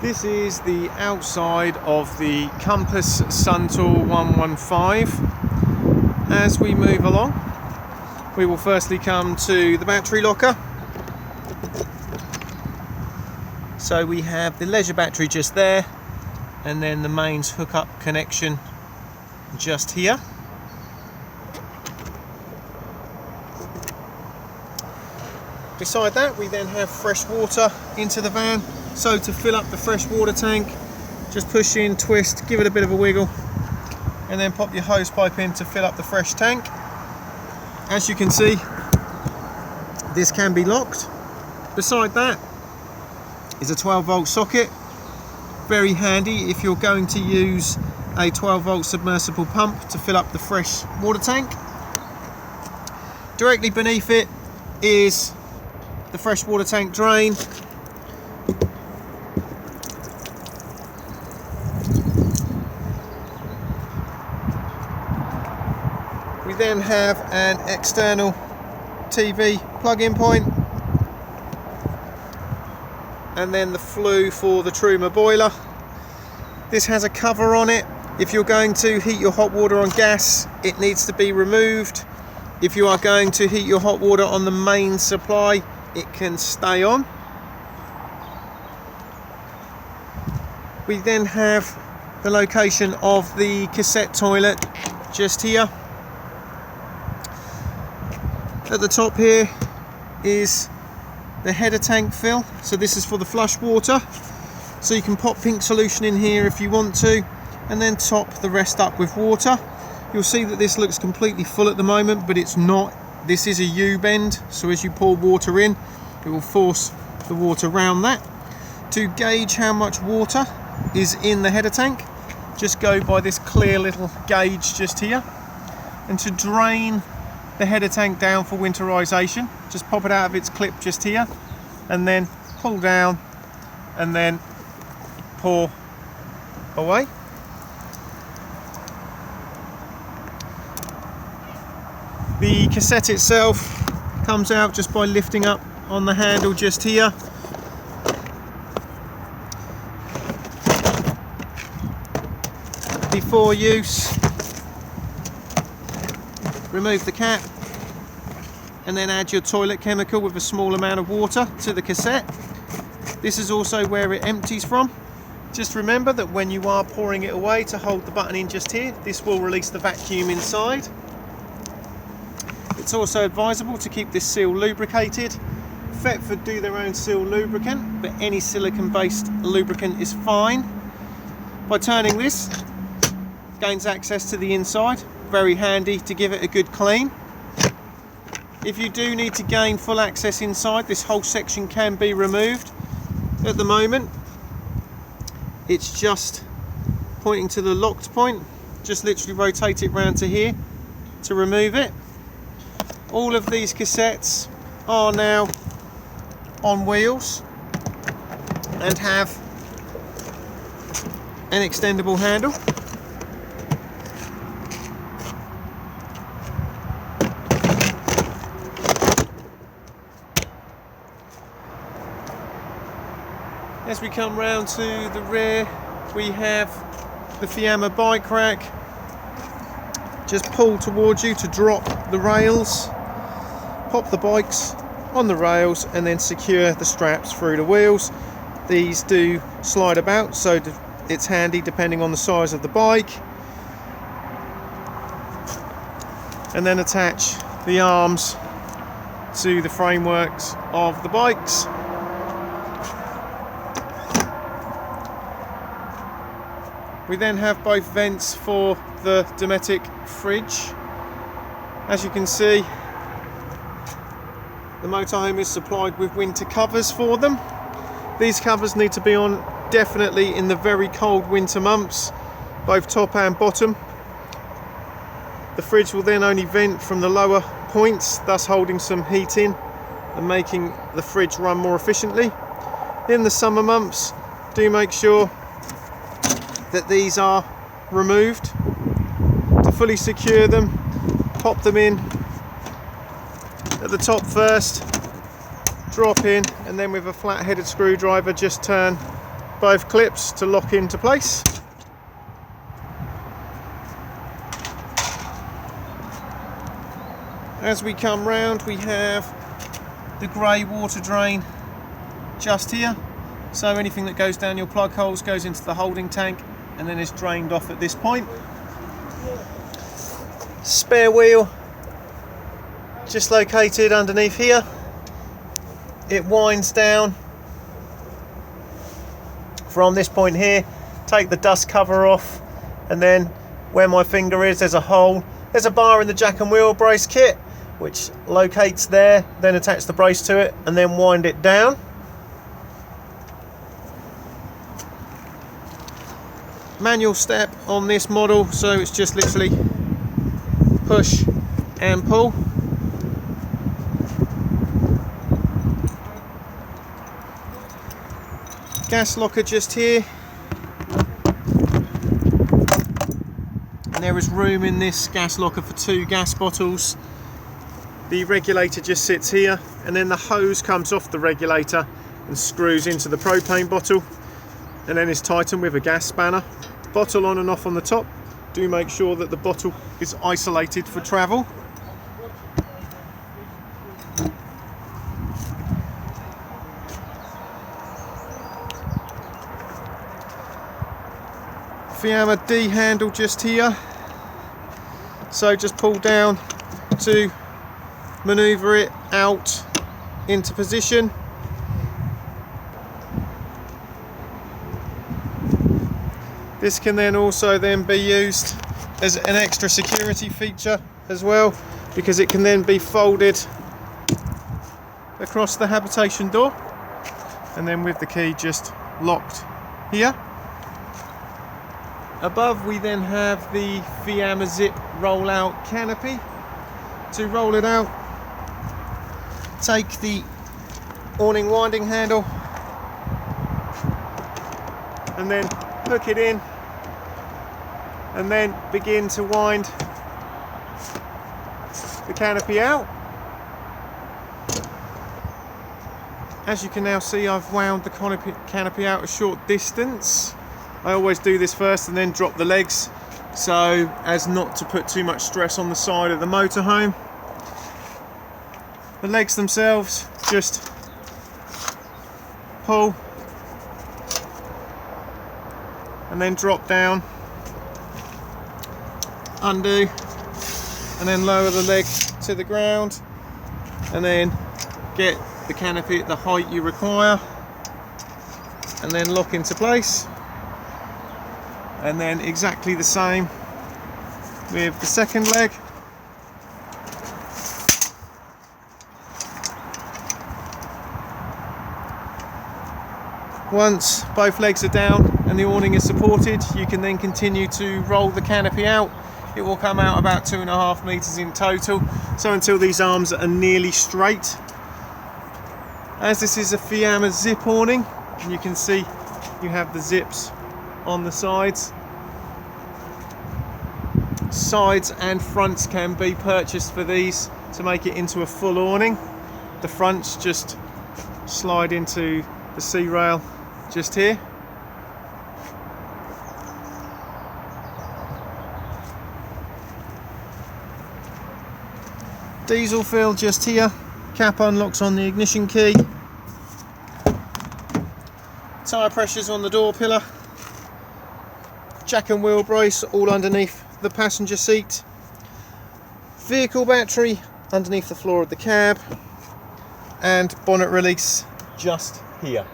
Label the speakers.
Speaker 1: This is the outside of the Elddis Suntor 115. As we move along, we will firstly come to the battery locker. So we have the leisure battery just there, and then the mains hookup connection just here. Beside that, we then have fresh water into the van. So to fill up the fresh water tank, just push in, twist, give it a bit of a wiggle, and then pop your hose pipe in to fill up the fresh tank. As you can see, this can be locked. Beside that is a 12-volt socket. Very handy if you're going to use a 12-volt submersible pump to fill up the fresh water tank. Directly beneath it is the fresh water tank drain. We then have an external TV plug-in point, and then the flue for the Truma boiler. This has a cover on it. If you're going to heat your hot water on gas, it needs to be removed. If you are going to heat your hot water on the main supply, it can stay on. We then have the location of the cassette toilet just here. At the top here is the header tank fill. So this is for the flush water. So you can pop pink solution in here if you want to, and then top the rest up with water. You'll see that this looks completely full at the moment, but it's not. This is a U-bend, so as you pour water in, it will force the water round that. To gauge how much water is in the header tank, just go by this clear little gauge just here. And to drain the header tank down for winterization, just pop it out of its clip just here, and then pull down, and then pour away. The cassette itself comes out just by lifting up on the handle just here. Before use, remove the cap and then add your toilet chemical with a small amount of water to the cassette. This is also where it empties from. Just remember that when you are pouring it away, to hold the button in just here, this will release the vacuum inside. It's also advisable to keep this seal lubricated. Thetford do their own seal lubricant, but any silicone-based lubricant is fine. By turning this, gains access to the inside. Very handy to give it a good clean. If you do need to gain full access inside, this whole section can be removed. At the moment, it's just pointing to the locked point. Just literally rotate it round to here to remove it. All of these cassettes are now on wheels and have an extendable handle. As we come round to the rear, we have the Fiamma bike rack. Just pull towards you to drop the rails. Pop the bikes on the rails and then secure the straps through the wheels. These do slide about, so it's handy depending on the size of the bike. And then attach the arms to the frameworks of the bikes. We then have both vents for the Dometic fridge. As you can see, the motorhome is supplied with winter covers for them. These covers need to be on definitely in the very cold winter months, both top and bottom. The fridge will then only vent from the lower points, thus holding some heat in and making the fridge run more efficiently. In the summer months, do make sure that these are removed. To fully secure them, pop them in at the top first, drop in, and then with a flat-headed screwdriver just turn both clips to lock into place. As we come round, we have the grey water drain just here, so anything that goes down your plug holes goes into the holding tank and then is drained off at this point. Spare wheel just located underneath here. It winds down from this point here. Take the dust cover off, and then where my finger is, there's a hole. There's a bar in the jack and wheel brace kit which locates there, then attach the brace to it and then wind it down. Manual step on this model, so it's just literally push and pull. Gas locker just here, and there is room in this gas locker for 2 gas bottles. The regulator just sits here, and then the hose comes off the regulator and screws into the propane bottle, and then is tightened with a gas spanner. Bottle on and off on the top. Do make sure that the bottle is isolated for travel. Fiamma D handle just here, so just pull down to manoeuvre it out into position. This can then also be used as an extra security feature as well, because it can then be folded across the habitation door and then with the key just locked here. Above we then have the Fiamma Zip Roll Out Canopy. To roll it out, take the awning winding handle and then hook it in, and then begin to wind the canopy out. As you can now see, I've wound the canopy out a short distance. I always do this first and then drop the legs, so as not to put too much stress on the side of the motorhome. The legs themselves just pull and then drop down, undo, and then lower the leg to the ground, and then get the canopy at the height you require, and then lock into place. And then exactly the same with the second leg. Once both legs are down and the awning is supported, you can then continue to roll the canopy out. It will come out about 2.5 meters in total, so until these arms are nearly straight. As this is a Fiamma zip awning, and you can see you have the zips on the sides. Sides and fronts can be purchased for these to make it into a full awning. The fronts just slide into the C-rail just here. Diesel fill just here. Cap unlocks on the ignition key. Tyre pressures on the door pillar. Jack and wheel brace all underneath the passenger seat. Vehicle battery underneath the floor of the cab. And bonnet release just here.